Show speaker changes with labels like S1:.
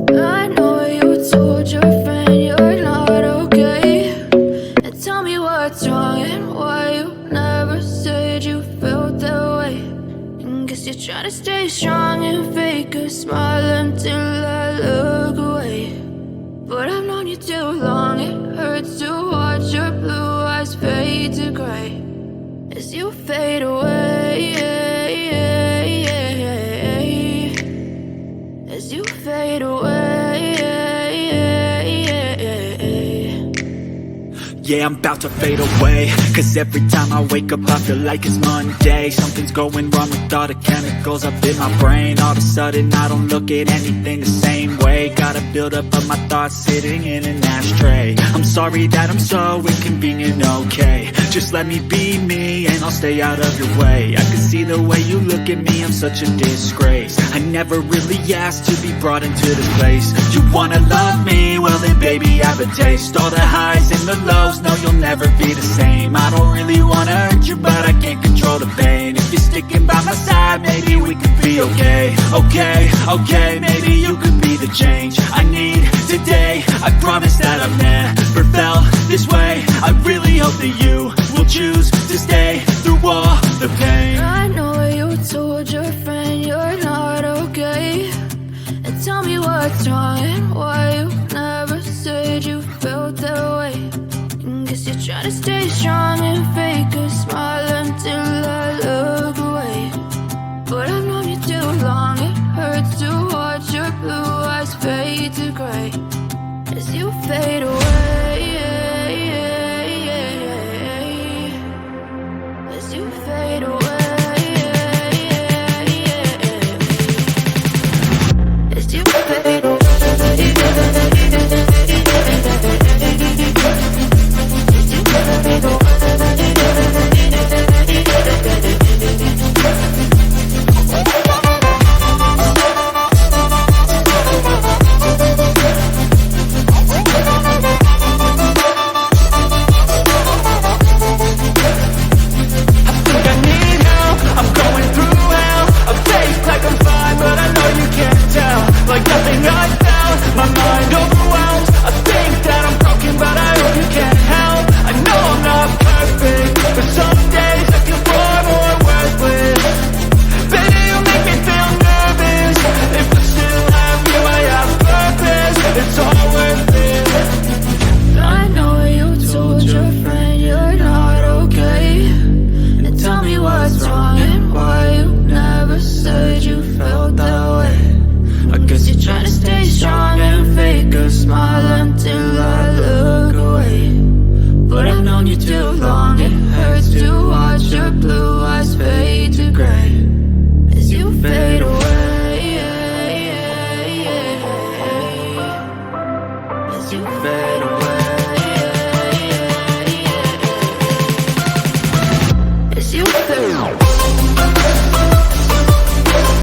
S1: I know you told your friend you're not okay. And tell me what's wrong and why you never said you felt that way. And guess you're trying to stay strong and fake a smile until I look away. But I've known you too long, it hurts to watch your blue eyes fade to gray as you fade away. As you fade away.
S2: Yeah, I'm about to fade away, cause every time I wake up I feel like it's Monday. Something's going wrong with all the chemicals up in my brain. All of a sudden I don't look at anything the same way. Got a buildup of my thoughts sitting in an ashtray. I'm sorry that I'm so inconvenient, okay. Just let me be me and I'll stay out of your way. I can see the way you look at me, I'm such a disgrace. I never really asked to be brought into this place. You wanna love me? Well then baby I have a taste. All the highs and the lows, no, you'll never be the same. I don't really wanna hurt you, but I can't control the pain. If you're sticking by my side, maybe we could be okay. Okay, maybe you could be the change I need today. I promise that I've never felt this way. I really hope that you will choose to stay through all the pain.
S1: I know you told your friend you're not okay. And tell me what's wrong and why you never said you felt that way. Guess you're trying to stay strong and fake a smile until I look away. But I've known you too long, it hurts to watch your blue eyes fade to gray as you fade away. As you fade away. As you fade away. Blue eyes fade to gray as you fade away.